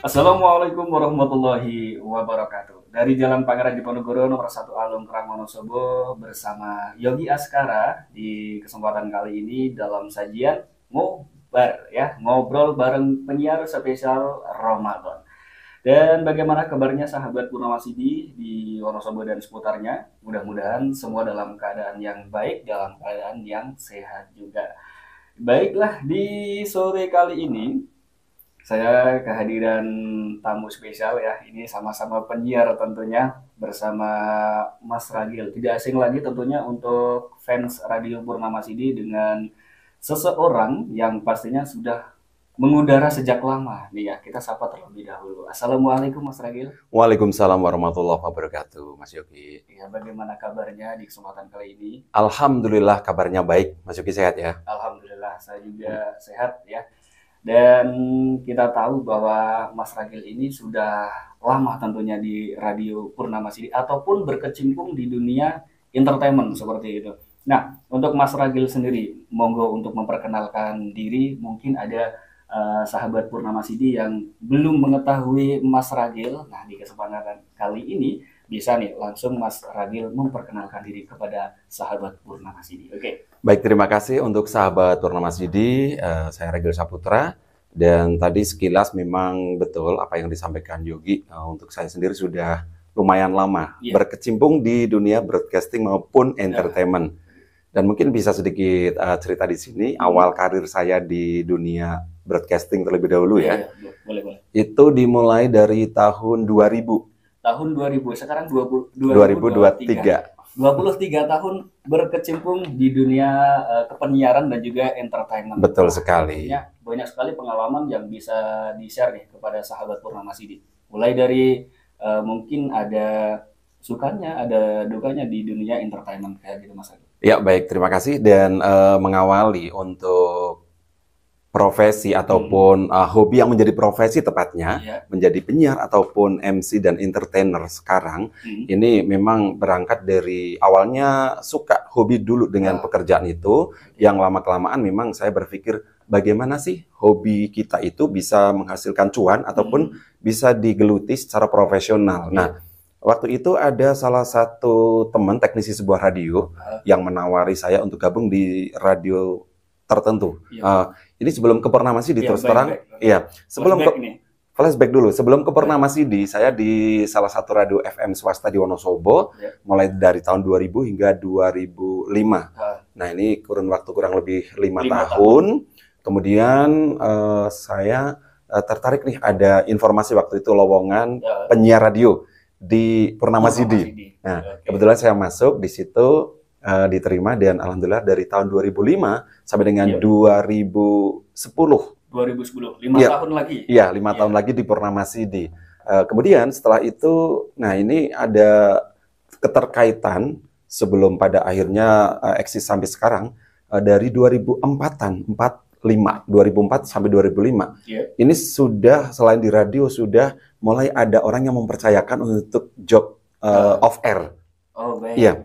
Assalamualaikum warahmatullahi wabarakatuh. Dari Jalan Pangeran Diponegoro nomor 1 Alung Kerang Wonosobo bersama Yogi Askara di kesempatan kali ini dalam sajian ngobar ya, ngobrol bareng penyiar spesial Ramadan. Dan bagaimana kabarnya sahabat Purnawasidi di Wonosobo dan seputarnya? Mudah-mudahan semua dalam keadaan yang baik, dalam keadaan yang sehat juga. Baiklah, di sore kali ini saya kehadiran tamu spesial ya. Ini sama-sama penyiar tentunya bersama Mas Ragil. Tidak asing lagi tentunya untuk fans Radio Purnamasidi dengan seseorang yang pastinya sudah mengudara sejak lama. Nih ya, kita sapa terlebih dahulu. Assalamualaikum Mas Ragil. Waalaikumsalam warahmatullahi wabarakatuh, Mas Yogi. Ya, bagaimana kabarnya di kesempatan kali ini? Alhamdulillah kabarnya baik, Mas Yogi sehat ya? Alhamdulillah, saya juga sehat ya. Dan kita tahu bahwa Mas Ragil ini sudah lama tentunya di Radio Purnamasidi ataupun berkecimpung di dunia entertainment seperti itu. Nah, untuk Mas Ragil sendiri, monggo untuk memperkenalkan diri, mungkin ada sahabat Purnamasidi yang belum mengetahui Mas Ragil. Nah, di kesempatan kali ini bisa nih langsung Mas Ragil memperkenalkan diri kepada sahabat Purnamasidi. Oke. Baik, terima kasih untuk sahabat Purnamasidi. Saya Ragil Saputra. Dan tadi sekilas memang betul apa yang disampaikan Yogi. Untuk saya sendiri sudah lumayan lama berkecimpung di dunia broadcasting maupun entertainment. Dan mungkin bisa sedikit cerita di sini. Awal karir saya di dunia broadcasting terlebih dahulu ya. Boleh. Itu dimulai dari tahun 2000. Tahun 2000, sekarang 2023. 23 tahun berkecimpung di dunia kepenyiaran dan juga entertainment. Betul sekali. Banyak sekali pengalaman yang bisa di-share nih kepada sahabat Purnamasidi. Mulai dari mungkin ada sukanya, ada dukanya di dunia entertainment kayak gitu Mas. Ya, baik, terima kasih. Dan mengawali untuk profesi ataupun hobi yang menjadi profesi tepatnya, menjadi penyiar ataupun MC dan entertainer sekarang, ini memang berangkat dari awalnya suka, hobi dulu dengan pekerjaan itu, yang lama-kelamaan memang saya berpikir bagaimana sih hobi kita itu bisa menghasilkan cuan ataupun bisa digeluti secara profesional. Nah, waktu itu ada salah satu teman teknisi sebuah radio yang menawari saya untuk gabung di radio tertentu. Ini sebelum ke Purnamasidi terus terang, sebelum flashback dulu. Sebelum ke Purnamasidi, saya di salah satu radio FM swasta di Wonosobo, mulai dari tahun 2000 hingga 2005. Nah, ini kurun waktu kurang lebih 5 tahun. Kemudian saya tertarik nih, ada informasi waktu itu lowongan penyiar radio di Purnamasidi. Nah, kebetulan saya masuk di situ. Diterima dan alhamdulillah dari tahun 2005 sampai dengan 2010. 5 tahun lagi. Iya, 5 tahun lagi di Purnamasidi. Kemudian setelah itu, nah ini ada keterkaitan sebelum pada akhirnya eksis sampai sekarang dari 2004-an, 2004 sampai 2005. Ini sudah selain di radio sudah mulai ada orang yang mempercayakan untuk job off air. Iya,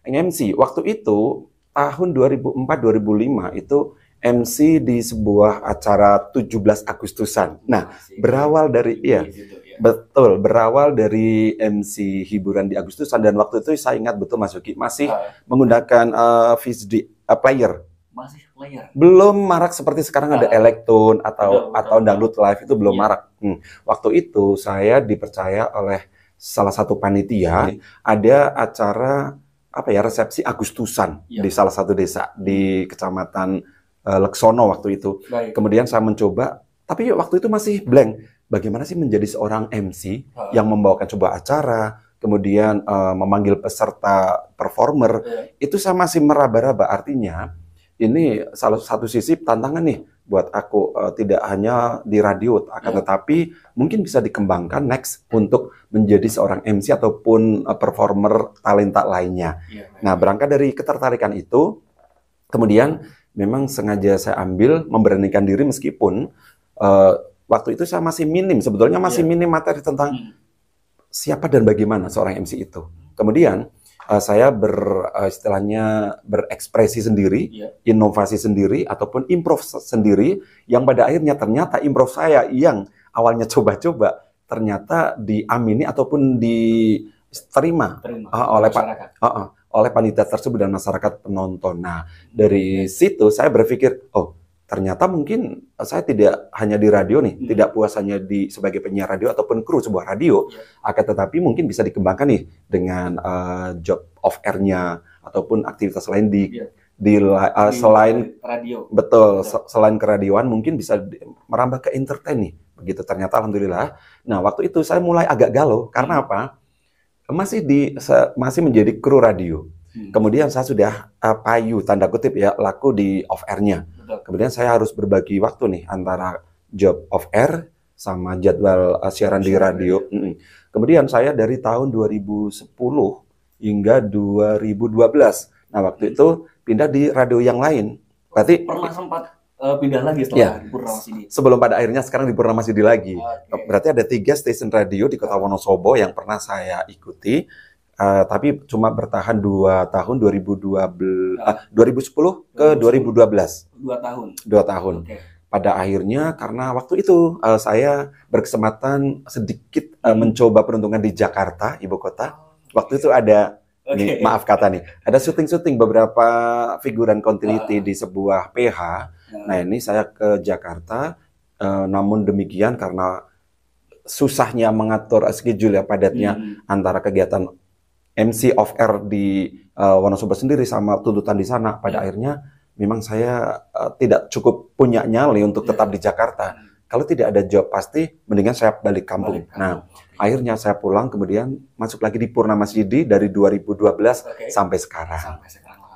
MC. Waktu itu tahun 2004-2005 itu MC di sebuah acara 17 Agustusan. Nah, berawal dari betul, berawal dari MC hiburan di Agustusan dan waktu itu saya ingat betul Mas Yogi masih menggunakan VCD player. Masih player. Belum marak seperti sekarang ada Elektron atau download live itu belum marak. Waktu itu saya dipercaya oleh salah satu panitia ada acara resepsi Agustusan di salah satu desa di Kecamatan Leksono waktu itu. Kemudian saya mencoba, tapi waktu itu masih blank. Bagaimana sih menjadi seorang MC yang membawakan sebuah acara, kemudian memanggil peserta performer, itu saya masih meraba-raba. Artinya ini salah satu sisi tantangan nih buat aku, tidak hanya di radio, akan tetapi mungkin bisa dikembangkan next untuk menjadi seorang MC ataupun performer talenta lainnya. Nah, berangkat dari ketertarikan itu, kemudian memang sengaja saya ambil, memberanikan diri meskipun waktu itu saya masih minim, sebetulnya masih minim materi tentang siapa dan bagaimana seorang MC itu. Kemudian saya istilahnya berekspresi sendiri, inovasi sendiri, ataupun improv sendiri, yang pada akhirnya ternyata improv saya yang awalnya coba-coba ternyata diamini ataupun diterima oleh panitia tersebut dan masyarakat penonton. Nah, dari situ saya berpikir, oh ternyata mungkin saya tidak hanya di radio nih, tidak puas hanya sebagai penyiar radio ataupun kru sebuah radio, akan tetapi mungkin bisa dikembangkan nih dengan job off air-nya ataupun aktivitas lain selain radio. Betul, selain keradioan mungkin bisa merambah ke entertain nih. Begitu ternyata alhamdulillah. Nah, waktu itu saya mulai agak galau karena apa? Masih menjadi kru radio. Kemudian saya sudah payu tanda kutip ya, laku di off air-nya. Kemudian saya harus berbagi waktu nih antara job off air sama jadwal siaran di radio. Kemudian saya dari tahun 2010 hingga 2012. Nah, waktu itu pindah di radio yang lain. Berarti pernah sempat pindah lagi setelah di Purnama Sidi. Sebelum pada akhirnya sekarang di Purnama Sidi lagi. Berarti ada 3 stasiun radio di Kota Wonosobo yang pernah saya ikuti. Tapi cuma bertahan 2 tahun 2010 ke 2012. 2 tahun. 2 tahun. Pada akhirnya karena waktu itu saya berkesempatan sedikit mencoba peruntungan di Jakarta, ibu kota. Waktu itu ada nih, maaf kata nih, ada syuting-syuting beberapa figuran continuity di sebuah PH. Nah, ini saya ke Jakarta, namun demikian karena susahnya mengatur schedule ya, padatnya antara kegiatan MC off air di Wonosobo sendiri sama tuntutan di sana, pada akhirnya memang saya tidak cukup punya nyali untuk tetap di Jakarta. Kalau tidak ada job pasti mendingan saya balik kampung. Nah, akhirnya saya pulang, kemudian masuk lagi di Purnama Sidi dari 2012 sampai sekarang.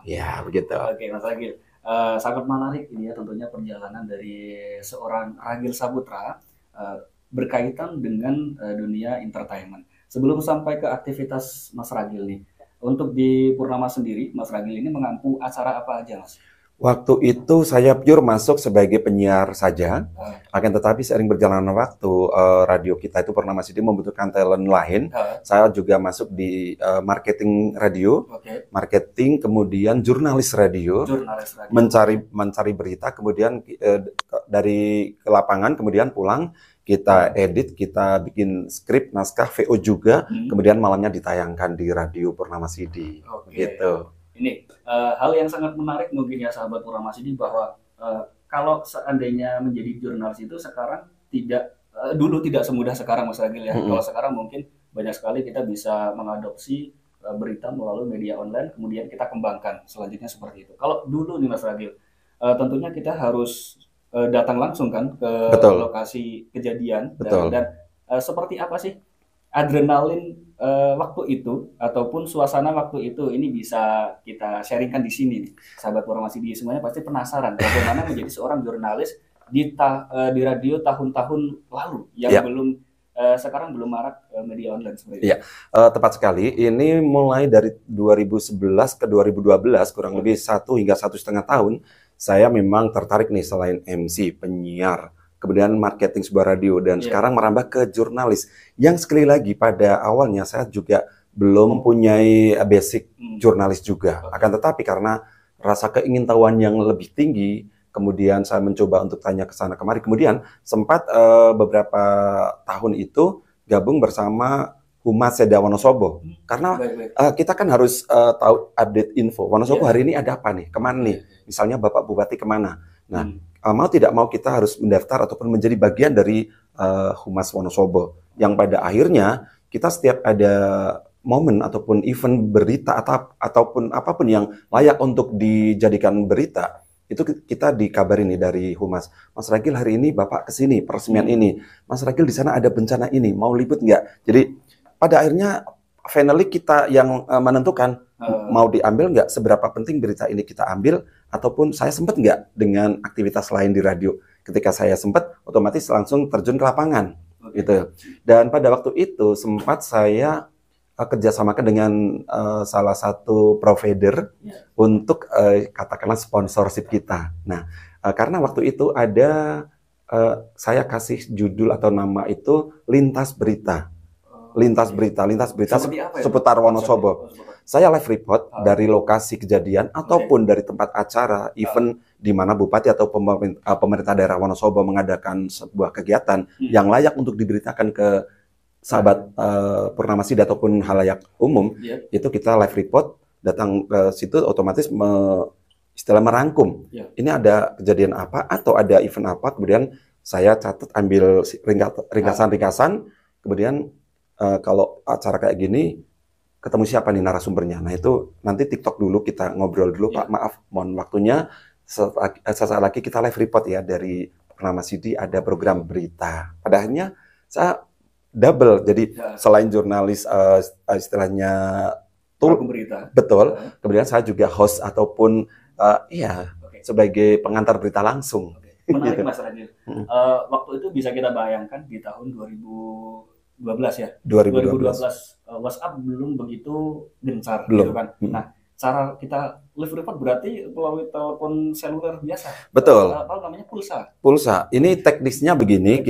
Ya, begitu. Oke, Mas Ragil. Sangat menarik ini ya tentunya perjalanan dari seorang Ragil Saputra berkaitan dengan dunia entertainment. Sebelum sampai ke aktivitas Mas Ragil nih, untuk di Purnama sendiri, Mas Ragil ini mengampu acara apa aja, Mas? Waktu itu saya pure masuk sebagai penyiar saja, akan tetapi seiring berjalannya waktu radio kita itu Purnama Sidi membutuhkan talent lain. Saya juga masuk di marketing radio, marketing, kemudian jurnalis radio, mencari berita, kemudian dari ke lapangan, kemudian pulang kita edit, kita bikin skrip, naskah, VO juga, kemudian malamnya ditayangkan di radio Purnama Sidi. Gitu. Ini hal yang sangat menarik mungkin ya sahabat Purnama Sidi, bahwa kalau seandainya menjadi jurnalis itu sekarang dulu tidak semudah sekarang, Mas Ragil ya. Kalau sekarang mungkin banyak sekali kita bisa mengadopsi berita melalui media online, kemudian kita kembangkan selanjutnya seperti itu. Kalau dulu nih Mas Ragil, tentunya kita harus datang langsung kan ke lokasi kejadian. Dan seperti apa sih adrenalin waktu itu ataupun suasana waktu itu, ini bisa kita sharingkan di sini nih. Sahabat Purnama Sidi semuanya pasti penasaran bagaimana menjadi seorang jurnalis di radio tahun-tahun lalu yang sekarang belum marak media online seperti itu. Tepat sekali. Ini mulai dari 2011 ke 2012 kurang lebih 1 hingga 1,5 tahun saya memang tertarik nih, selain MC, penyiar, kemudian marketing sebuah radio, dan sekarang merambah ke jurnalis. Yang sekali lagi pada awalnya saya juga belum mempunyai basic jurnalis juga. Akan tetapi karena rasa keingintahuan yang lebih tinggi, kemudian saya mencoba untuk tanya ke sana kemari. Kemudian sempat beberapa tahun itu gabung bersama Humas Seda Wonosobo. Karena kita kan harus tahu update info. Wonosobo hari ini ada apa nih? Kemana nih? Misalnya Bapak Bupati kemana? Nah, mau tidak mau kita harus mendaftar ataupun menjadi bagian dari Humas Wonosobo. Yang pada akhirnya kita setiap ada momen ataupun event berita ataupun apapun yang layak untuk dijadikan berita, itu kita dikabarin nih dari Humas. Mas Ragil hari ini Bapak kesini, peresmian ini. Mas Ragil di sana ada bencana ini, mau liput nggak? Jadi pada akhirnya finally kita yang menentukan mau diambil nggak, seberapa penting berita ini kita ambil, ataupun saya sempat nggak dengan aktivitas lain di radio. Ketika saya sempat, otomatis langsung terjun ke lapangan. Gitu. Dan pada waktu itu sempat saya kerjasamakan dengan salah satu provider untuk katakanlah sponsorship kita. Nah, karena waktu itu ada saya kasih judul atau nama itu lintas berita seputar Wonosobo. saya live report dari lokasi kejadian ataupun dari tempat acara, event di mana bupati atau pemerintah daerah Wonosobo mengadakan sebuah kegiatan yang layak untuk diberitakan ke sahabat Purnama Sidi ataupun halayak umum, itu kita live report, datang ke situ otomatis istilah merangkum. Ini ada kejadian apa atau ada event apa, kemudian saya catat, ambil ringkasan-ringkasan, kemudian kalau acara kayak gini, ketemu siapa nih narasumbernya. Nah itu nanti TikTok dulu, kita ngobrol dulu, Pak, maaf, mohon waktunya. Sesaat lagi kita live report ya, dari Purnama-Sidi ada program berita. Pada akhirnya saya double, jadi selain jurnalis istilahnya berita. Betul, kemudian saya juga host ataupun sebagai pengantar berita langsung. Menarik Mas Ragil. Waktu itu bisa kita bayangkan di tahun 2012 ya. 2012 WhatsApp belum begitu gencar, gitu kan. Nah, cara kita live report berarti melalui telepon seluler biasa. Betul. Apa namanya, pulsa. Pulsa. Ini teknisnya begini.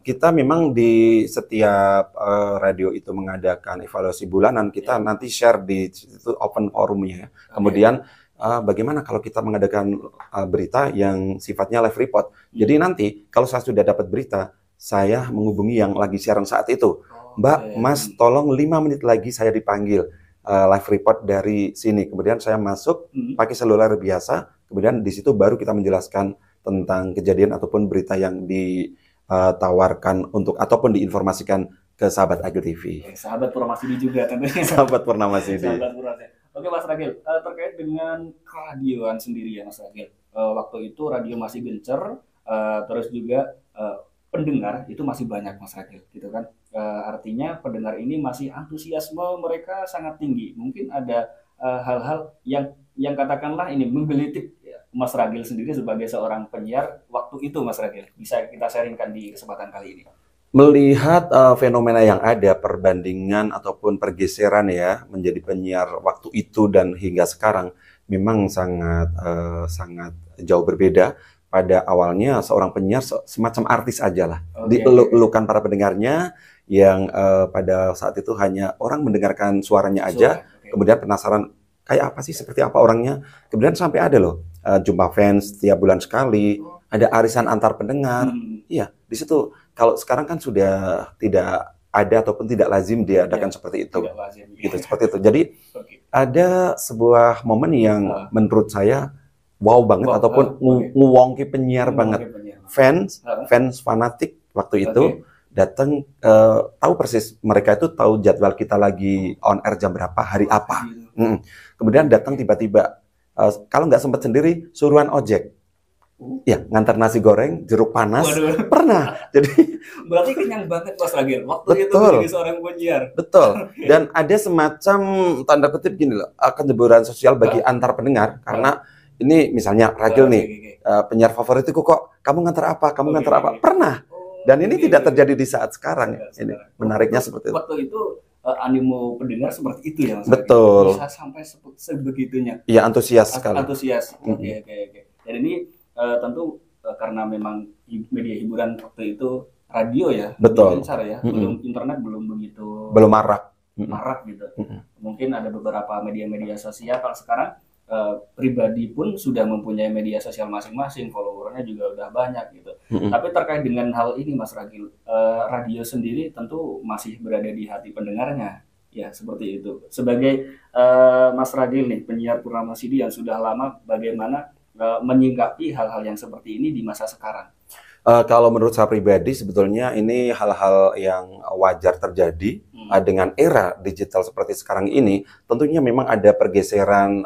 Kita memang di setiap radio itu mengadakan evaluasi bulanan. Kita nanti share di situ, open forumnya. Kemudian bagaimana kalau kita mengadakan berita yang sifatnya live report. Jadi nanti kalau saya sudah dapat berita, saya menghubungi yang lagi siaran saat itu. Mbak, Mas, tolong 5 menit lagi saya dipanggil live report dari sini. Kemudian saya masuk pakai seluler biasa. Kemudian di situ baru kita menjelaskan tentang kejadian ataupun berita yang ditawarkan untuk ataupun diinformasikan ke sahabat Agil TV. Sahabat Purnama-Sidi juga tentunya. Sahabat Purnama-Sidi. Oke Mas Ragil, terkait dengan keradioan sendiri ya Mas Ragil. Waktu itu radio masih gencar, terus juga pendengar itu masih banyak Mas Ragil, gitu kan. Artinya pendengar ini masih antusiasme mereka sangat tinggi. Mungkin ada hal-hal yang katakanlah ini menggelitik Mas Ragil sendiri sebagai seorang penyiar waktu itu Mas Ragil. Bisa kita sharingkan di kesempatan kali ini. Melihat fenomena yang ada, perbandingan ataupun pergeseran ya menjadi penyiar waktu itu dan hingga sekarang, memang sangat jauh berbeda. Pada awalnya seorang penyiar semacam artis aja lah, dieluk-elukan para pendengarnya yang pada saat itu hanya orang mendengarkan suaranya aja, kemudian penasaran kayak apa sih, seperti apa orangnya, kemudian sampai ada loh jumpa fans tiap bulan sekali, ada arisan antar pendengar. Iya, di situ. Kalau sekarang kan sudah tidak ada ataupun tidak lazim diadakan seperti itu, gitu, seperti itu. Jadi ada sebuah momen yang menurut saya wow banget, ataupun nguwongki penyiar banget. Fans fanatik waktu itu datang, tahu persis, mereka itu tahu jadwal kita lagi on air jam berapa, hari apa. Kemudian datang tiba-tiba, kalau nggak sempat sendiri, suruhan ojek. Ya, ngantar nasi goreng, jeruk panas. Waduh. Pernah. Jadi berarti kenyang banget Mas Ragil waktu itu menjadi seorang penyiar. Betul. Dan ada semacam tanda kutip gini loh, kejeburan sosial bagi antar pendengar, karena ini misalnya Ragil nih, penyiar favoritku kok, kamu ngantar apa? Kamu ngantar apa? Pernah. Dan ini tidak terjadi di saat sekarang. Ini menariknya seperti itu. Waktu itu animo pendengar seperti itu ya Mas. Betul. Bisa sampai sebegitunya. Iya, antusias sekali. Antusias. Oke. Dan ini tentu karena memang media hiburan waktu itu radio ya. Betul. Besar ya. Internet belum begitu. Belum marak gitu. Mungkin ada beberapa media-media sosial. Kalau sekarang pribadi pun sudah mempunyai media sosial masing-masing, followernya juga udah banyak gitu. Tapi terkait dengan hal ini Mas Ragil, radio sendiri tentu masih berada di hati pendengarnya, ya seperti itu. Sebagai Mas Ragil nih, penyiar Purnama-Sidi yang sudah lama, bagaimana menyingkapi hal-hal yang seperti ini di masa sekarang? Kalau menurut saya pribadi, sebetulnya ini hal-hal yang wajar terjadi dengan era digital seperti sekarang ini. Tentunya memang ada pergeseran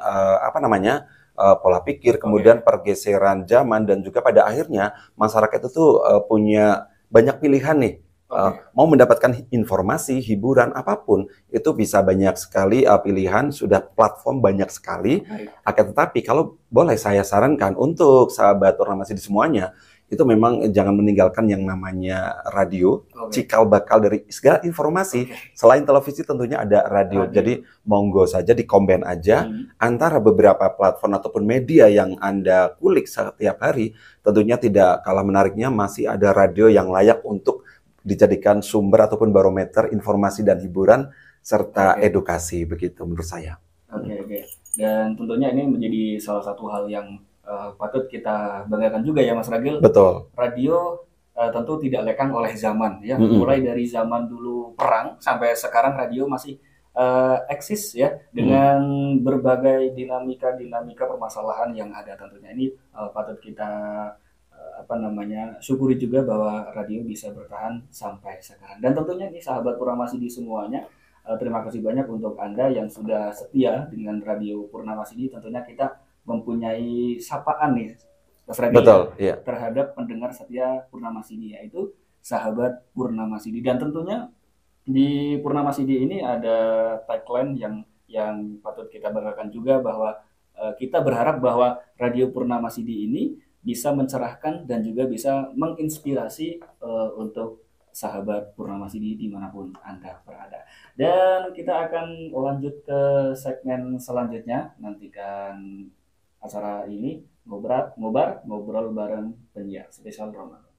pola pikir, kemudian pergeseran zaman, dan juga pada akhirnya masyarakat itu punya banyak pilihan nih. Mau mendapatkan informasi, hiburan, apapun, itu bisa banyak sekali pilihan, sudah platform banyak sekali. Akan tetapi kalau boleh saya sarankan untuk sahabat Purnama-Sidi semuanya, itu memang jangan meninggalkan yang namanya radio, cikal bakal dari segala informasi. Selain televisi tentunya ada radio. Jadi monggo saja dikomben aja antara beberapa platform ataupun media yang Anda kulik setiap hari. Tentunya tidak kalah menariknya masih ada radio yang layak untuk dijadikan sumber ataupun barometer informasi dan hiburan serta edukasi begitu menurut saya. Oke. Dan tentunya ini menjadi salah satu hal yang patut kita banggakan juga ya Mas Ragil. Betul. Radio tentu tidak lekang oleh zaman ya. Mulai dari zaman dulu perang sampai sekarang radio masih eksis ya dengan berbagai dinamika permasalahan yang ada. Tentunya ini patut kita syukuri juga bahwa radio bisa bertahan sampai sekarang. Dan tentunya ini sahabat Purnamasidi semuanya, terima kasih banyak untuk Anda yang sudah setia dengan Radio Purnamasidi. Tentunya kita mempunyai sapaan nih Mas Ragil. Betul, iya. Terhadap pendengar setia Purnamasidi, yaitu sahabat Purnamasidi. Dan tentunya di Purnamasidi ini ada tagline yang patut kita banggakan juga, bahwa kita berharap bahwa Radio Purnamasidi ini bisa mencerahkan dan juga bisa menginspirasi untuk sahabat Purnamasidi dimanapun Anda berada. Dan kita akan lanjut ke segmen selanjutnya. Nantikan acara ini ngobrol bareng penyiar spesial Ramadan.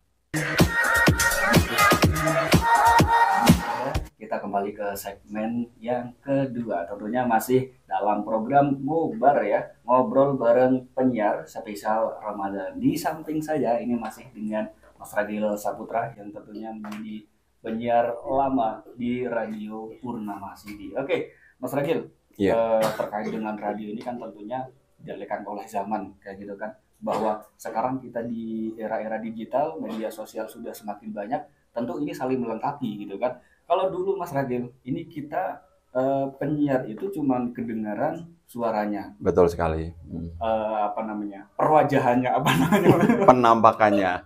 Kita kembali ke segmen yang kedua, tentunya masih dalam program Ngobar ya, ngobrol bareng penyiar spesial Ramadan. Di samping saya ini masih dengan Mas Ragil Saputra yang tentunya menjadi penyiar lama di Radio Purnamasidi. Oke, Mas Ragil, terkait dengan radio ini kan tentunya tidak lekang oleh zaman kayak gitu kan, bahwa sekarang kita di era-era digital, media sosial sudah semakin banyak, tentu ini saling melengkapi gitu kan. Kalau dulu Mas Ragil, ini kita penyiar itu cuman kedengaran suaranya. Betul sekali. Perwajahannya penampakannya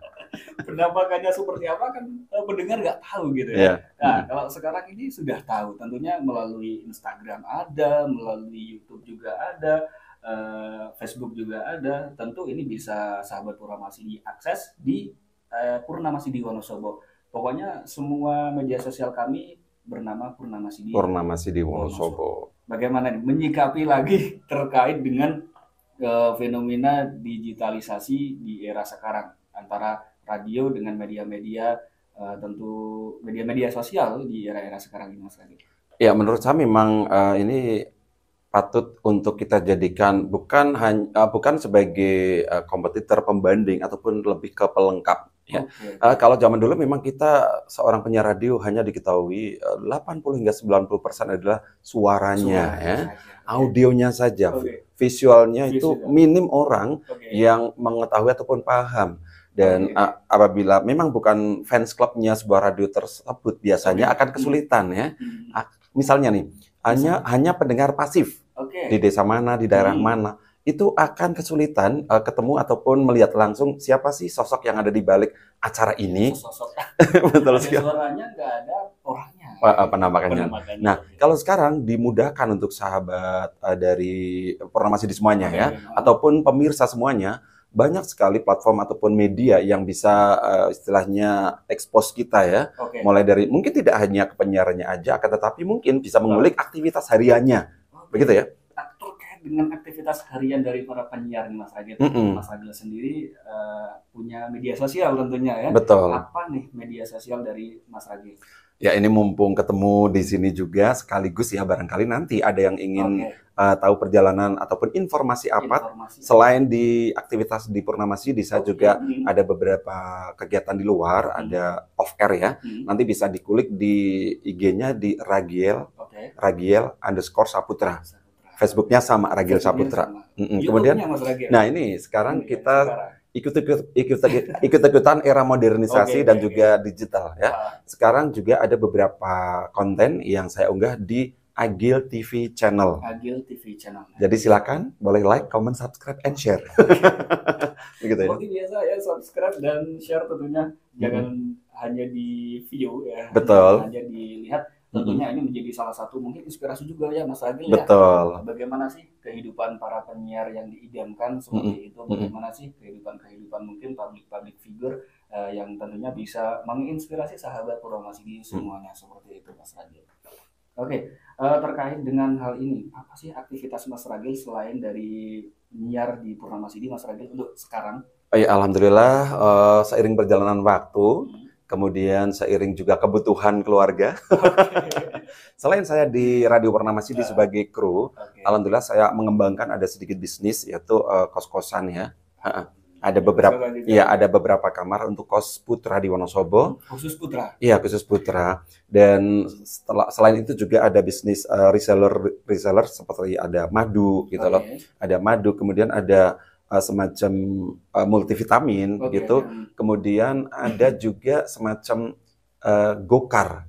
seperti apa kan pendengar nggak tahu gitu ya. Nah, kalau sekarang ini sudah tahu, tentunya melalui Instagram ada, melalui YouTube juga ada, Facebook juga ada. Tentu ini bisa sahabat Purnamasidi akses di Purnamasidi Wonosobo. Pokoknya semua media sosial kami bernama Purnamasidi Wonosobo. Bagaimana menyikapi lagi terkait dengan fenomena digitalisasi di era sekarang antara radio dengan media-media, tentu media-media sosial di era-era sekarang ini, Mas Ragil? Ya, menurut saya memang ini patut untuk kita jadikan bukan sebagai kompetitor pembanding ataupun lebih ke pelengkap ya. Kalau zaman dulu memang kita seorang penyiar radio hanya diketahui 80 hingga 90% adalah suaranya ya. Audionya saja. Visualnya itu minim orang yang mengetahui ataupun paham. Dan apabila memang bukan fans clubnya sebuah radio tersebut, biasanya akan kesulitan ya. Misalnya nih, hanya pendengar pasif di desa mana, di daerah mana, itu akan kesulitan ketemu ataupun melihat langsung siapa sih sosok yang ada di balik acara ini. Betul sekali. Suaranya nggak ada orangnya. Penampakannya. Nah, kalau sekarang dimudahkan untuk sahabat dari Purnamasidi semuanya ya, ataupun pemirsa semuanya, banyak sekali platform ataupun media yang bisa istilahnya expose kita ya. Mulai dari mungkin tidak hanya ke penyiarannya aja, akan tetapi mungkin bisa mengulik aktivitas hariannya. Begitu ya? Terkait dengan aktivitas harian dari para penyiar, Mas Ragil. Mas Ragil sendiri punya media sosial tentunya ya. Betul. Apa nih media sosial dari Mas Ragil? Ya, ini mumpung ketemu di sini juga sekaligus ya, barangkali nanti ada yang ingin tahu perjalanan ataupun informasi apa selain di aktivitas di Purnamasidi, saya juga ada beberapa kegiatan di luar, ada off air ya. Nanti bisa dikulik di IG-nya di Ragiel_Saputra. Facebooknya sama Ragil Saputra. Kemudian, nah ini sekarang kita ikut-ikutan era modernisasi dan juga digital ya. Sekarang juga ada beberapa konten yang saya unggah di Agil TV Channel. Jadi silakan boleh like, comment, subscribe, and share. Begitu ya. Seperti biasa ya, subscribe dan share tentunya. Jangan hanya di view ya. Betul. Hanya dilihat. Tentunya ini menjadi salah satu mungkin inspirasi juga ya Mas Ragil ya. Betul. Bagaimana sih kehidupan para penyiar yang diidamkan seperti itu? Bagaimana sih kehidupan mungkin public figure yang tentunya bisa menginspirasi sahabat Purnamasidi semuanya seperti itu, Mas Ragil. Terkait dengan hal ini, apa sih aktivitas Mas Ragil selain dari penyiar di Purnamasidi, Mas Ragil untuk sekarang? Alhamdulillah seiring perjalanan waktu, kemudian seiring juga kebutuhan keluarga. Selain saya di Radio Warna Masjid sebagai kru, alhamdulillah saya mengembangkan ada sedikit bisnis, yaitu kos-kosan ya. Ada beberapa kamar untuk kos putra di Wonosobo. Khusus putra. Iya, khusus putra. Dan selain itu juga ada bisnis reseller seperti ada madu gitu loh. Ada madu, kemudian ada semacam multivitamin gitu. Kemudian ada juga semacam gokar.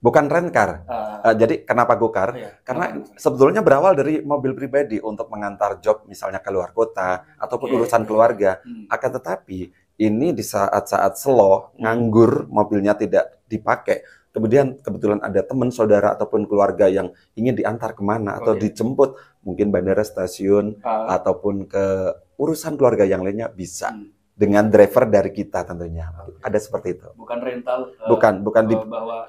Bukan rencar. Jadi kenapa gokar? Karena sebetulnya berawal dari mobil pribadi untuk mengantar job misalnya ke luar kota ataupun urusan keluarga. Akan tetapi ini di saat-saat slow, nganggur, mobilnya tidak dipakai. Kemudian kebetulan ada teman, saudara ataupun keluarga yang ingin diantar kemana atau dijemput, mungkin bandara, stasiun ataupun ke urusan keluarga yang lainnya bisa. Dengan driver dari kita tentunya. Ada seperti itu. Bukan rental. Bukan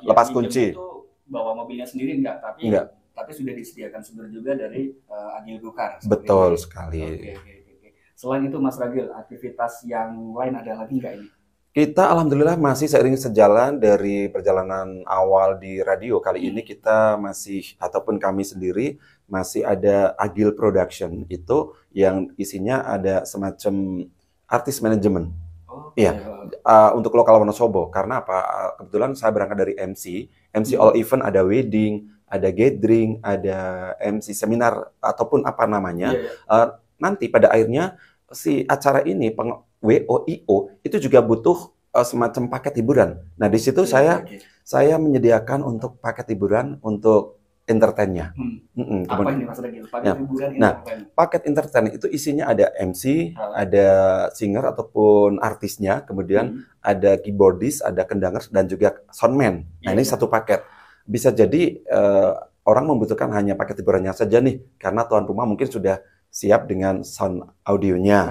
lepas kunci. Itu bawa mobilnya sendiri tapi sudah disediakan sumber juga dari Agil Gokar. Betul sekali. Selain itu Mas Ragil, aktivitas yang lain ada lagi nggak ini? Kita alhamdulillah masih seiring sejalan dari perjalanan awal di radio. Kali ini kita masih, ataupun kami sendiri, masih ada Agil Production. Itu yang isinya ada semacam artis manajemen. Untuk lokal Wonosobo. Karena apa? Kebetulan saya berangkat dari MC all event, ada wedding, ada gathering, ada MC seminar ataupun apa namanya. Nanti pada akhirnya si acara ini WOIO itu juga butuh semacam paket hiburan. Nah, di situ saya menyediakan untuk paket hiburan untuk entertainnya. Apa ini Mas Ragil? Paket hiburan ini apa ini? Paket entertain itu isinya ada MC, ada singer ataupun artisnya, kemudian ada keyboardist, ada kendanger, dan juga soundman. Nah, ini satu paket. Bisa jadi orang membutuhkan hanya paket hiburannya saja nih, karena tuan rumah mungkin sudah siap dengan sound audionya.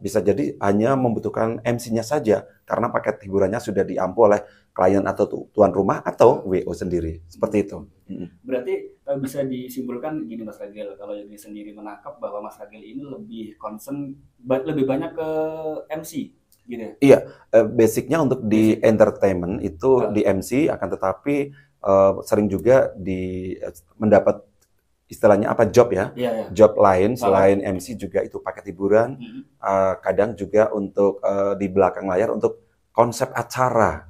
Bisa jadi hanya membutuhkan MC-nya saja, karena paket hiburannya sudah diampu oleh klien atau tuan rumah atau WO sendiri. Seperti itu. Berarti bisa disimpulkan gini Mas Ragil, kalau Yogi sendiri menangkap bahwa Mas Ragil ini lebih concern, lebih banyak ke MC gitu ya? Iya, basicnya untuk di entertainment itu di MC, akan tetapi sering juga mendapat istilahnya apa, job ya, job lain selain MC juga itu paket hiburan, kadang juga untuk di belakang layar untuk konsep acara.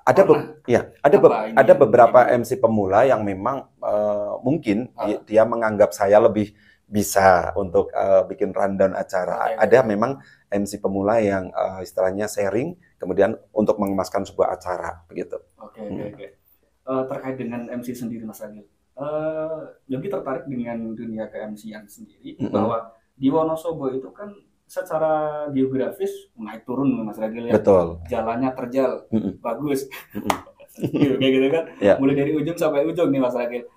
Ada beberapa MC pemula yang memang mungkin dia menganggap saya lebih bisa untuk bikin rundown acara. Ada memang MC pemula yang istilahnya sharing, kemudian untuk mengemaskan sebuah acara begitu. Terkait dengan MC sendiri Mas Ragil, Yogi tertarik dengan dunia ke-MC-an sendiri, bahwa di Wonosobo itu kan secara geografis naik turun Mas Ragil ya. Betul. Jalannya terjal, bagus. Kayak gitu kan. Mulai dari ujung sampai ujung nih Mas Ragil.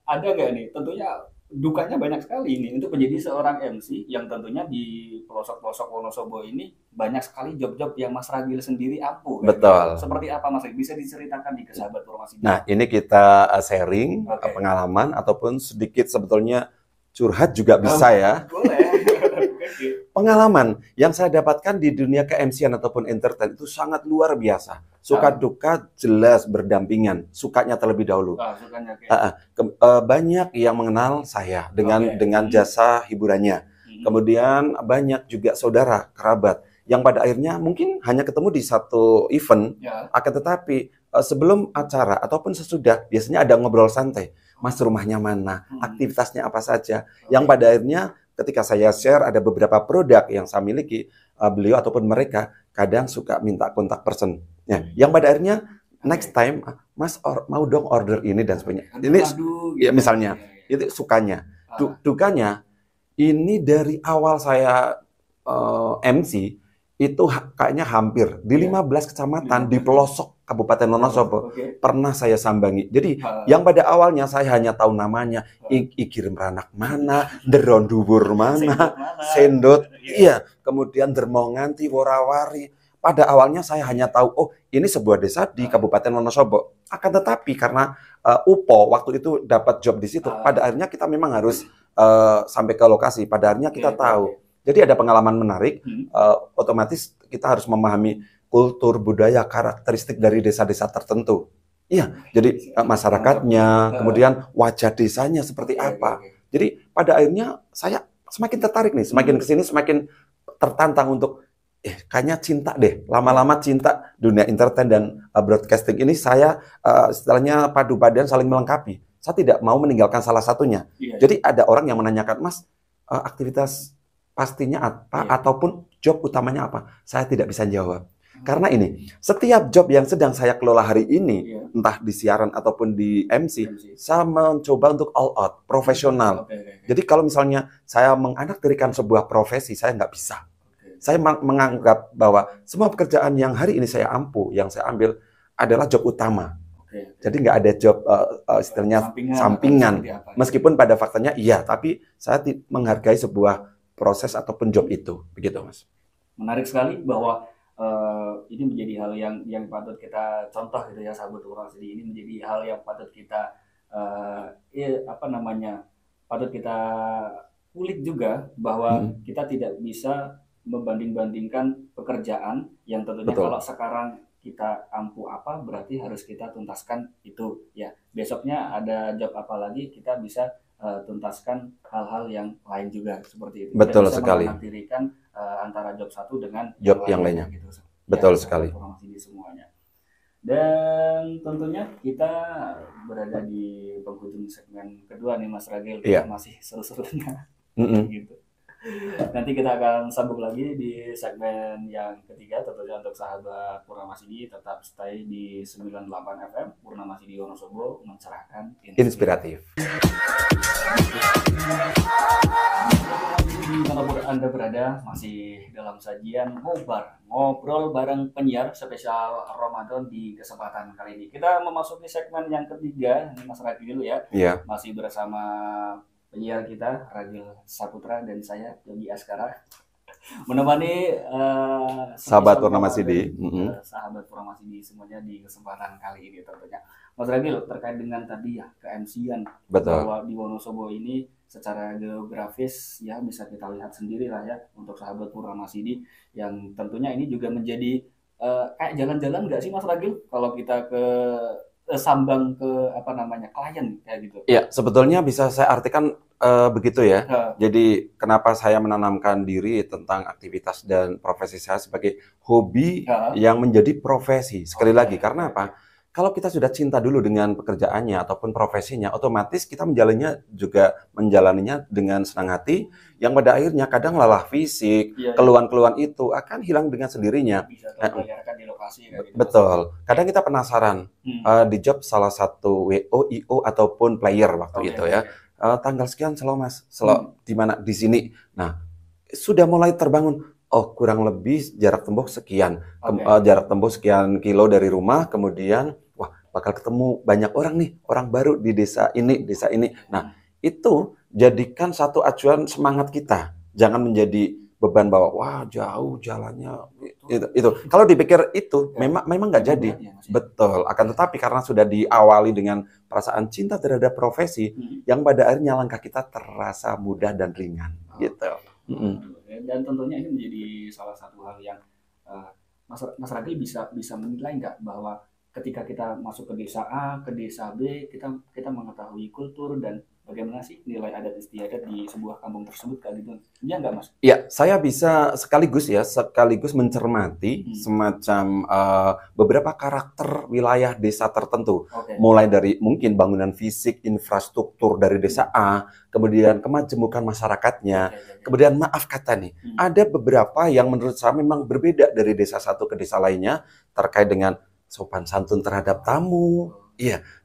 Ada nggak nih? Tentunya dukanya banyak sekali ini untuk menjadi seorang MC yang tentunya di pelosok-pelosok Wonosobo ini banyak sekali job-job yang Mas Ragil sendiri ampuh. Betul. Seperti apa Mas Ragil? Bisa diceritakan di Sahabat Informasi. Nah, ini kita sharing pengalaman ataupun sedikit sebetulnya curhat juga bisa ya. Boleh. Pengalaman yang saya dapatkan di dunia ke-MC-an ataupun entertain itu sangat luar biasa. Suka duka jelas berdampingan. Sukanya terlebih dahulu. Banyak yang mengenal saya dengan jasa hiburannya. Kemudian banyak juga saudara, kerabat yang pada akhirnya mungkin hanya ketemu di satu event. Akan tetapi sebelum acara ataupun sesudah biasanya ada ngobrol santai. Mas, rumahnya mana? Aktivitasnya apa saja? Yang pada akhirnya ketika saya share ada beberapa produk yang saya miliki, beliau ataupun mereka kadang suka minta kontak person. Yang pada akhirnya next time, Mas mau dong order ini dan sebagainya. Ini ya misalnya, itu sukanya. Dukanya, ini dari awal saya MC, itu kayaknya hampir di 15 kecamatan di pelosok Kabupaten Wonosobo pernah saya sambangi. Jadi yang pada awalnya saya hanya tahu namanya, Ikirim Ranak mana, Deron Dubur mana, Sendot, kemudian Dermonganti, Worawari. Pada awalnya saya hanya tahu, oh ini sebuah desa di Kabupaten Wonosobo. Akan tetapi karena UPO waktu itu dapat job di situ, pada akhirnya kita memang harus sampai ke lokasi. Pada akhirnya kita tahu. Jadi ada pengalaman menarik, otomatis kita harus memahami kultur, budaya, karakteristik dari desa-desa tertentu. Iya, jadi masyarakatnya, kemudian wajah desanya seperti apa. Jadi pada akhirnya saya semakin tertarik nih, semakin kesini semakin tertantang untuk kayaknya cinta deh, lama-lama cinta dunia entertain dan broadcasting ini saya istilahnya padu padan saling melengkapi. Saya tidak mau meninggalkan salah satunya. Jadi ada orang yang menanyakan, Mas, aktivitas pastinya apa ataupun job utamanya apa? Saya tidak bisa jawab. Karena ini, setiap job yang sedang saya kelola hari ini, entah di siaran ataupun di MC, saya mencoba untuk all out, profesional. Jadi kalau misalnya saya menganaktirikan sebuah profesi, saya nggak bisa. Saya menganggap bahwa semua pekerjaan yang hari ini saya ampu, yang saya ambil adalah job utama. Jadi nggak ada job istilahnya sampingan. Meskipun pada faktanya iya, tapi saya menghargai sebuah proses ataupun job itu. Begitu, Mas. Menarik sekali bahwa ini menjadi hal yang patut kita contoh gitu ya, sahabat Purnamasidi. Ini menjadi hal yang patut kita patut kita kulik juga, bahwa kita tidak bisa membanding-bandingkan pekerjaan yang tentunya kalau sekarang kita ampu apa berarti harus kita tuntaskan itu ya. Besoknya ada job apa lagi kita bisa tuntaskan hal-hal yang lain juga seperti itu. Betul sekali. Mengakhirikan antara job satu dengan job yang lainnya. Gitu. Betul sekali. Informasi semuanya. Dan tentunya kita berada di penghujung segmen kedua nih, Mas Ragil. Masih seru-serunya. Gitu. Nanti kita akan sambung lagi di segmen yang ketiga. Tentunya untuk sahabat Purnamasidi tetap stay di 98 FM Purnamasidi Wonosobo, mencerahkan, inspiratif. Dimanapun Anda berada, masih dalam sajian ngobrol bareng penyiar spesial Ramadan. Di kesempatan kali ini kita memasuki segmen yang ketiga, ini Mas Ragil ya. Masih bersama penyiar kita Ragil Saputra dan saya Yogi Askara menemani sahabat Purnamasidi, sahabat Purnamasidi semuanya di kesempatan kali ini tentunya. Mas Ragil, terkait dengan tadi ya ke-MC-an bahwa di Wonosobo ini secara geografis ya bisa kita lihat sendiri lah ya, untuk sahabat Purnamasidi yang tentunya ini juga menjadi kayak jalan-jalan nggak sih Mas Ragil kalau kita ke sambang ke klien kayak gitu. Ya, sebetulnya bisa saya artikan begitu ya. Jadi kenapa saya menanamkan diri tentang aktivitas dan profesi saya sebagai hobi yang menjadi profesi. Sekali lagi, karena apa? Kalau kita sudah cinta dulu dengan pekerjaannya ataupun profesinya, otomatis kita menjalaninya dengan senang hati, yang pada akhirnya kadang lelah fisik, keluhan-keluhan itu akan hilang dengan sendirinya. Bisa terbayarkan di lokasi. Betul. Kadang kita penasaran di job salah satu WO, IO ataupun player waktu itu ya. Tanggal sekian slow Mas, slow di mana? Di sini. Nah, sudah mulai terbangun. Oh, kurang lebih jarak tempuh sekian. Jarak tempuh sekian kilo dari rumah, kemudian bakal ketemu banyak orang nih, orang baru di desa ini, desa ini. Nah, itu jadikan satu acuan semangat kita. Jangan menjadi beban bahwa wah jauh jalannya itu. Kalau dipikir itu memang nggak jadi. Betul. Akan tetapi karena sudah diawali dengan perasaan cinta terhadap profesi, yang pada akhirnya langkah kita terasa mudah dan ringan. Gitu. Dan tentunya ini menjadi salah satu hal yang Mas Ragil bisa menilai nggak bahwa ketika kita masuk ke desa A, ke desa B, kita mengetahui kultur dan bagaimana sih nilai adat istiadat di sebuah kampung tersebut kayak gitu. Iya nggak, Mas? Ya, saya bisa sekaligus mencermati semacam beberapa karakter wilayah desa tertentu. Mulai dari mungkin bangunan fisik, infrastruktur dari desa A, kemudian kemajemukan masyarakatnya, kemudian maaf kata nih, ada beberapa yang menurut saya memang berbeda dari desa satu ke desa lainnya terkait dengan sopan santun terhadap tamu,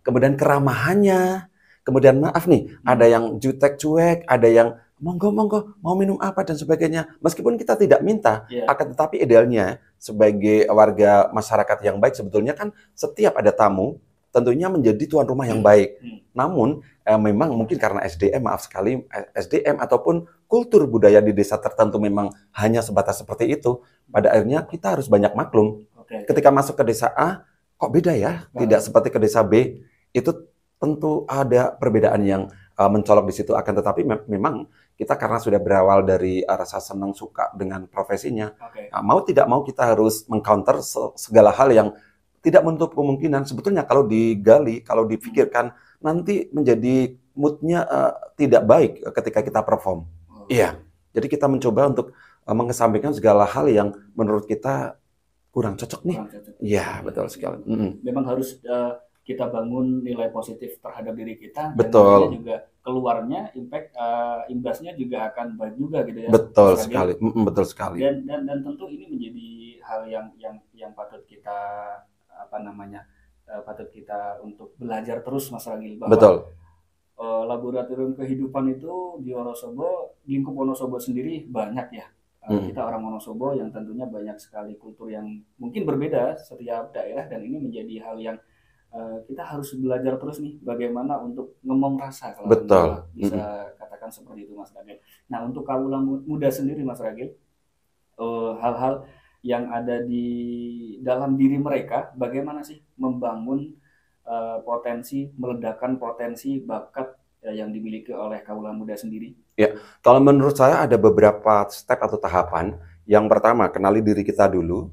kemudian keramahannya, kemudian maaf nih, ada yang jutek cuek, ada yang monggo mau minum apa dan sebagainya. Meskipun kita tidak minta, akan tetapi idealnya sebagai warga masyarakat yang baik sebetulnya kan setiap ada tamu tentunya menjadi tuan rumah yang baik. Namun memang mungkin karena SDM ataupun kultur budaya di desa tertentu memang hanya sebatas seperti itu. Pada akhirnya kita harus banyak maklum. Ketika masuk ke desa A, kok beda ya? Tidak seperti ke desa B. Itu tentu ada perbedaan yang mencolok di situ. Akan tetapi memang kita karena sudah berawal dari rasa senang suka dengan profesinya, mau tidak mau kita harus mengcounter segala hal yang tidak menutup kemungkinan sebetulnya kalau digali, kalau dipikirkan nanti menjadi moodnya tidak baik ketika kita perform. Iya, jadi kita mencoba untuk mengesampingkan segala hal yang menurut kita kurang cocok nih. Iya, betul sekali. Memang harus kita bangun nilai positif terhadap diri kita. Betul. Dan juga keluarnya imbasnya juga akan baik juga gitu ya. Betul sekali. Betul sekali. Dan tentu ini menjadi hal yang patut kita patut kita untuk belajar terus, Mas Ragil, bahwa betul. Laboratorium kehidupan itu di Wonosobo, lingkup Wonosobo sendiri banyak ya. Kita orang Wonosobo yang tentunya banyak sekali kultur yang mungkin berbeda setiap daerah, dan ini menjadi hal yang kita harus belajar terus nih, bagaimana untuk ngomong rasa, kalau bisa katakan seperti itu, Mas Ragil. Nah, untuk kaula muda sendiri, Mas Ragil, hal-hal yang ada di dalam diri mereka, bagaimana sih membangun potensi, meledakkan potensi bakat yang dimiliki oleh kaula muda sendiri? Ya, kalau menurut saya ada beberapa step atau tahapan. Yang pertama, kenali diri kita dulu,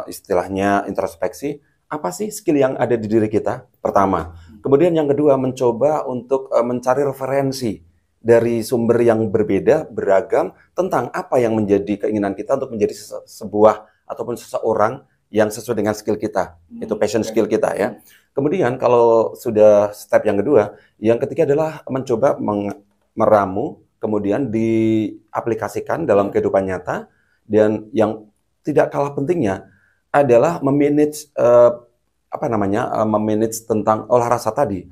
istilahnya introspeksi. Apa sih skill yang ada di diri kita? Pertama. Kemudian yang kedua, mencoba untuk mencari referensi dari sumber yang berbeda, beragam, tentang apa yang menjadi keinginan kita untuk menjadi sebuah ataupun seseorang yang sesuai dengan skill kita. Itu passion skill kita ya. Kemudian kalau sudah step yang kedua, yang ketiga adalah mencoba meramu, kemudian diaplikasikan dalam kehidupan nyata, dan yang tidak kalah pentingnya adalah memanage memanage tentang olah rasa tadi.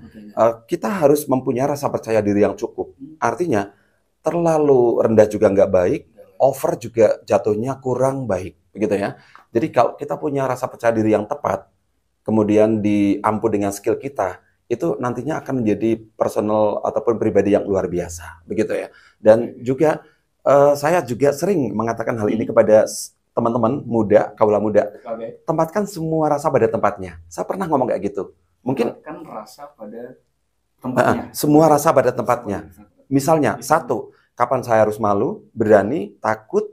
Kita harus mempunyai rasa percaya diri yang cukup. Artinya terlalu rendah juga nggak baik, over juga jatuhnya kurang baik, begitu ya. Jadi kalau kita punya rasa percaya diri yang tepat, kemudian diampu dengan skill kita, itu nantinya akan menjadi personal ataupun pribadi yang luar biasa, begitu ya. Dan juga saya juga sering mengatakan hal ini kepada teman-teman muda, kaula muda. Tempatkan semua rasa pada tempatnya. Saya pernah ngomong kayak gitu. Mungkin tempatkan rasa pada tempatnya. Semua rasa pada tempatnya. Misalnya, satu, kapan saya harus malu, berani, takut,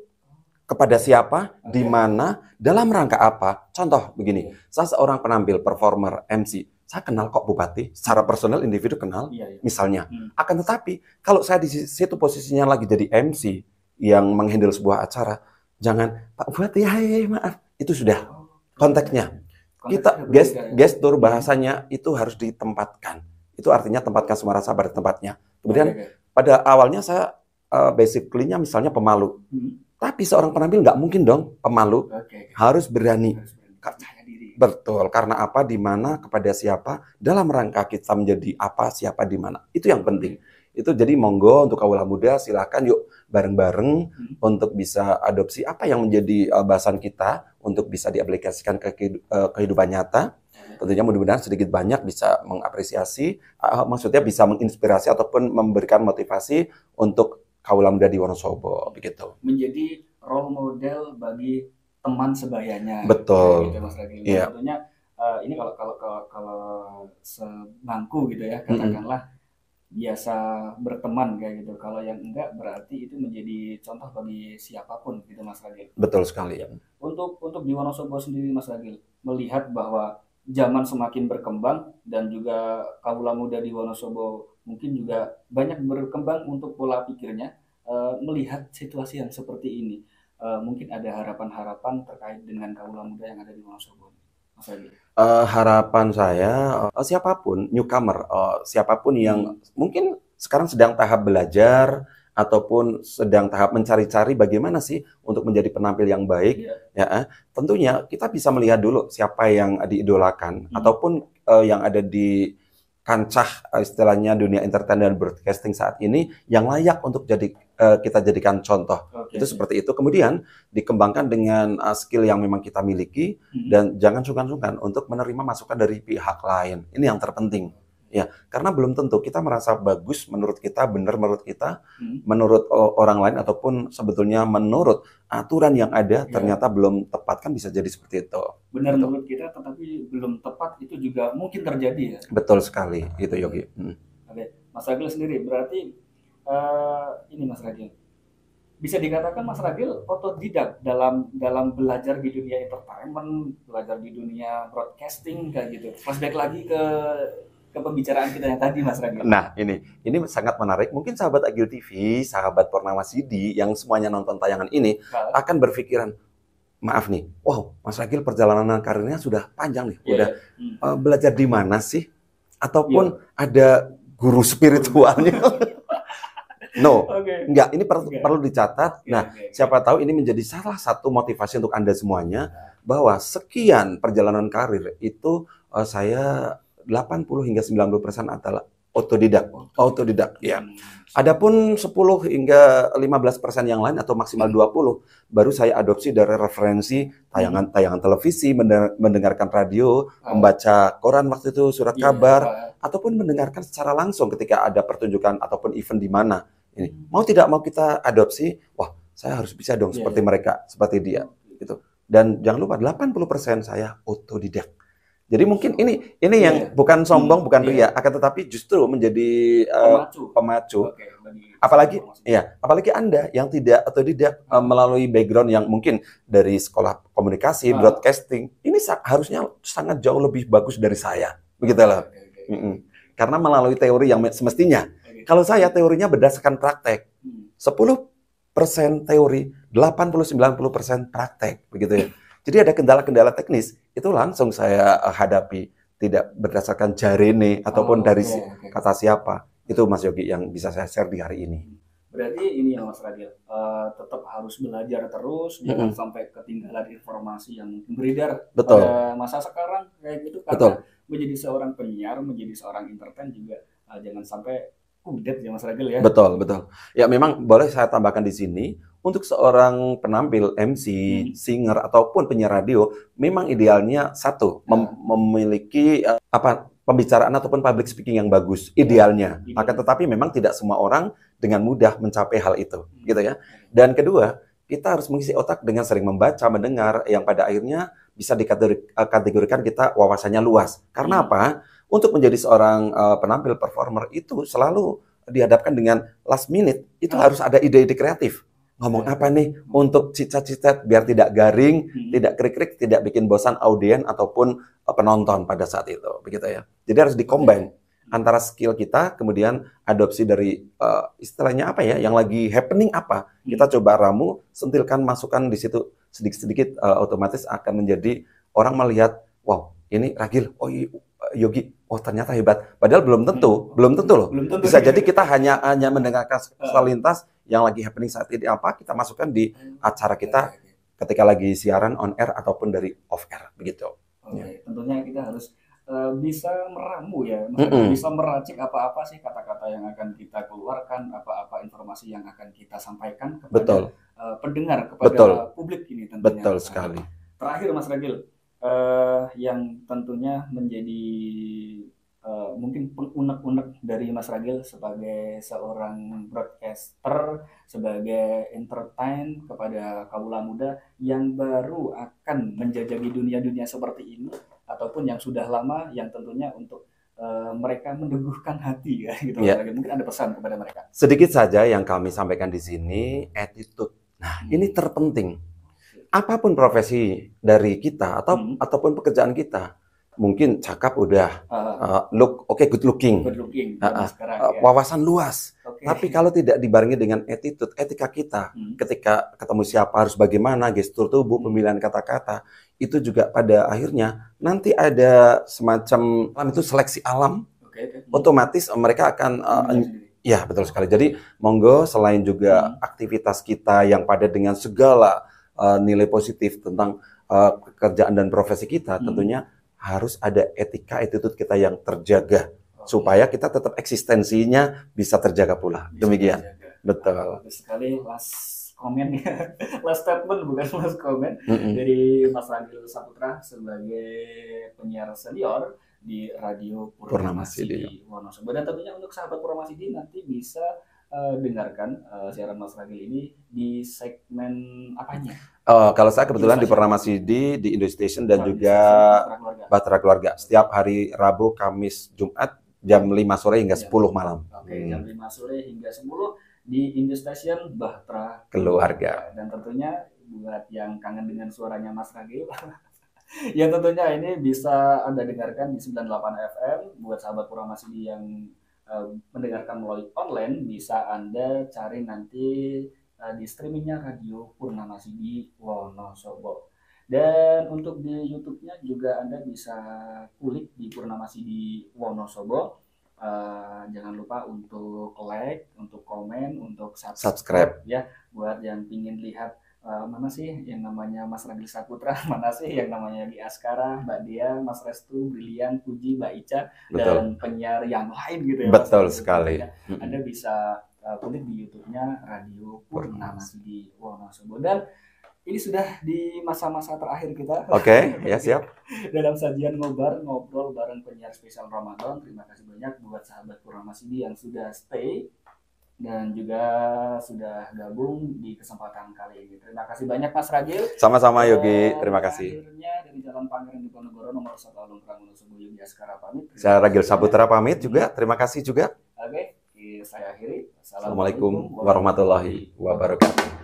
kepada siapa, di mana, dalam rangka apa. Contoh begini, saya seorang penampil, performer, MC. Saya kenal kok Bupati, secara personal individu kenal, misalnya. Akan tetapi, kalau saya di situ posisinya lagi jadi MC yang menghandle sebuah acara, jangan, Pak Bupati, maaf. Itu sudah konteksnya. Kita gestur bahasanya itu harus ditempatkan. Itu artinya tempatkan semua rasa pada tempatnya. Kemudian pada awalnya saya basically-nya misalnya pemalu. Tapi seorang penampil nggak mungkin dong pemalu. Harus berani. Betul. Karena apa, di mana, kepada siapa, dalam rangka kita menjadi apa, siapa, di mana. Itu yang penting. Itu jadi monggo untuk kaula muda, silakan yuk bareng-bareng untuk bisa adopsi apa yang menjadi bahasan kita untuk bisa diaplikasikan ke kehidupan nyata. Tentunya mudah-mudahan sedikit banyak bisa mengapresiasi, maksudnya bisa menginspirasi ataupun memberikan motivasi untuk kaula muda di Wonosobo, begitu. Menjadi role model bagi teman sebayanya. Betul. Gitu, Mas Ragil. Iya. Tentunya ini kalau sebangku gitu ya, katakanlah biasa berteman kayak gitu. Kalau yang enggak, berarti itu menjadi contoh bagi siapapun gitu, Mas Ragil. Betul sekali ya. Untuk di Wonosobo sendiri, Mas Ragil, melihat bahwa zaman semakin berkembang dan juga kaula muda di Wonosobo mungkin juga banyak berkembang untuk pola pikirnya, melihat situasi yang seperti ini, mungkin ada harapan-harapan terkait dengan kaula muda yang ada di Wonosobo, Mas Ragil. Harapan saya, siapapun newcomer, siapapun yang mungkin sekarang sedang tahap belajar ataupun sedang tahap mencari-cari bagaimana sih untuk menjadi penampil yang baik, ya tentunya kita bisa melihat dulu siapa yang diidolakan ataupun yang ada di kancah istilahnya dunia entertain dan broadcasting saat ini yang layak untuk kita jadikan contoh. Itu seperti itu. Kemudian dikembangkan dengan skill yang memang kita miliki dan jangan sungkan-sungkan untuk menerima masukan dari pihak lain. Ini yang terpenting. Ya, karena belum tentu kita merasa bagus menurut kita, benar menurut kita, menurut orang lain ataupun sebetulnya menurut aturan yang ada ternyata belum tepat, kan bisa jadi seperti itu. Benar menurut kita tetapi belum tepat, itu juga mungkin terjadi ya. Betul sekali, itu Yogi. Oke. Mas Ragil sendiri berarti ini Mas Ragil, bisa dikatakan Mas Ragil otodidak dalam belajar di dunia entertainment, belajar di dunia broadcasting kayak gitu. Flashback lagi ke pembicaraan kita yang tadi Mas Ragil. Nah, ini sangat menarik. Mungkin sahabat Agil TV, sahabat Purnama CD yang semuanya nonton tayangan ini akan berpikiran, maaf nih, wow, Mas Ragil perjalanan karirnya sudah panjang nih, udah belajar di mana sih? Ataupun ada guru spiritualnya? No, enggak. Ini perlu dicatat. Nah, siapa tahu ini menjadi salah satu motivasi untuk Anda semuanya bahwa sekian perjalanan karir itu saya 80 hingga 90% adalah otodidak. Ya. Adapun 10 hingga 15% yang lain atau maksimal 20 baru saya adopsi dari referensi tayangan televisi, mendengarkan radio, membaca koran waktu itu, surat kabar, ataupun mendengarkan secara langsung ketika ada pertunjukan ataupun event di mana. Ini mau tidak mau kita adopsi, wah, saya harus bisa dong seperti mereka, seperti dia gitu. Dan jangan lupa 80% saya otodidak. Jadi mungkin ini yang bukan sombong, bukan ria, akan tetapi justru menjadi pemacu. Apalagi Anda yang tidak otodidak melalui background yang mungkin dari sekolah komunikasi, broadcasting, ini harusnya sangat jauh lebih bagus dari saya. Begitulah. Karena melalui teori yang semestinya. Kalau saya teorinya berdasarkan praktek. 10% teori, 80-90% praktek, begitu ya. Jadi ada kendala-kendala teknis, itu langsung saya hadapi. Tidak berdasarkan jarene ataupun dari kata siapa. Itu Mas Yogi yang bisa saya share di hari ini. Berarti ini ya Mas Ragil, tetap harus belajar terus, jangan sampai ketinggalan informasi yang beredar pada masa sekarang kayak gitu. Karena menjadi seorang penyiar, menjadi seorang entertain juga jangan sampai kudet ya Mas Ragil ya. Betul. Ya memang boleh saya tambahkan di sini. Untuk seorang penampil, MC, singer, ataupun penyiar radio, memang idealnya satu, memiliki pembicaraan ataupun public speaking yang bagus, idealnya. Akan tetapi memang tidak semua orang dengan mudah mencapai hal itu, gitu ya. Dan kedua, kita harus mengisi otak dengan sering membaca, mendengar, yang pada akhirnya bisa dikategorikan kita wawasannya luas. Karena apa? Untuk menjadi seorang penampil, performer, itu selalu dihadapkan dengan last minute, itu harus ada ide-ide kreatif. Ngomong apa nih untuk cicat-cicat biar tidak garing, tidak krik-krik, tidak bikin bosan audien ataupun penonton pada saat itu, begitu ya. Jadi harus dikombin antara skill kita, kemudian adopsi dari istilahnya apa ya, yang lagi happening apa, kita coba ramu, sentilkan, masukkan di situ sedikit-sedikit, otomatis akan menjadi orang melihat, wow, ini Ragil, oh Yogi, oh ternyata hebat. Padahal belum tentu loh. Bisa jadi kita hanya mendengarkan selintas yang lagi happening saat ini apa, kita masukkan di acara kita ketika lagi siaran on air ataupun dari off air, begitu. Tentunya kita harus bisa meramu ya, bisa meracik apa-apa sih kata-kata yang akan kita keluarkan, apa-apa informasi yang akan kita sampaikan kepada pendengar, kepada publik ini tentunya. Betul sekali. Terakhir Mas Ragil, yang tentunya menjadi mungkin unek-unek dari Mas Ragil sebagai seorang broadcaster, sebagai entertain kepada kaula muda yang baru akan menjajaki dunia-dunia seperti ini, ataupun yang sudah lama, yang tentunya untuk mereka meneguhkan hati ya gitu. Mungkin ada pesan kepada mereka. Sedikit saja yang kami sampaikan di sini, attitude. Nah, ini terpenting. Apapun profesi dari kita ataupun pekerjaan kita, mungkin cakap udah, good looking, wawasan luas. Tapi kalau tidak dibarengi dengan attitude, etika kita, ketika ketemu siapa harus bagaimana, gestur tubuh, pemilihan kata-kata, itu juga pada akhirnya nanti ada semacam itu seleksi alam, otomatis mereka akan ya betul sekali. Jadi monggo selain juga aktivitas kita yang pada dengan segala nilai positif tentang pekerjaan dan profesi kita, tentunya harus ada etika, attitude kita yang terjaga supaya kita tetap eksistensinya bisa terjaga pula. Demikian. Betul. Sekali last komen ya, last statement bukan last komen dari Mas Ragil Saputra sebagai penyiar senior di Radio Purnama CD Wonosobo. Dan tentunya untuk sahabat Purnama CD nanti bisa dengarkan siaran Mas Ragil ini di segmen apanya? Kalau saya kebetulan di Purnama CD, di Indo Station dan juga Bahtera Keluarga. Setiap hari Rabu, Kamis, Jumat jam 5 sore hingga 10 malam. Oke, jam 5 sore hingga 10 di Indo Station Bahtera Keluarga. Dan tentunya buat yang kangen dengan suaranya Mas Ragil, ya tentunya ini bisa Anda dengarkan di 98 FM. Buat sahabat Purnamasidi yang mendengarkan melalui online, bisa Anda cari nanti di streamingnya Radio Purnamasidi Wonosobo. Dan untuk di YouTube-nya juga Anda bisa kulik di Purnamasidi Wonosobo. Jangan lupa untuk like, untuk komen, untuk subscribe ya. Buat yang ingin lihat mana sih yang namanya Mas Ragil Saputra, mana sih yang namanya Yogi Askara, Mbak Dia, Mas Restu, Brilian, Puji, Mbak Ica, dan penyiar yang lain gitu ya. Betul sekali. Anda bisa kulik di YouTube-nya Radio Purnamasidi Wonosobo. Dan ini sudah di masa-masa terakhir kita. Oke, ya siap. Dalam sajian ngobrol bareng penyiar spesial Ramadan. Terima kasih banyak buat sahabat Purnamasidi yang sudah stay dan juga sudah gabung di kesempatan kali ini. Terima kasih banyak Mas Ragil. Sama-sama Yogi, terima kasih. Akhirnya dari Jalan Pangeran Diponegoro nomor 1 Alun Krang Wonosobo, Yogi Askara pamit. Saya Ragil Saputra pamit juga. Terima kasih juga. Oke, saya akhiri. Assalamualaikum warahmatullahi wabarakatuh.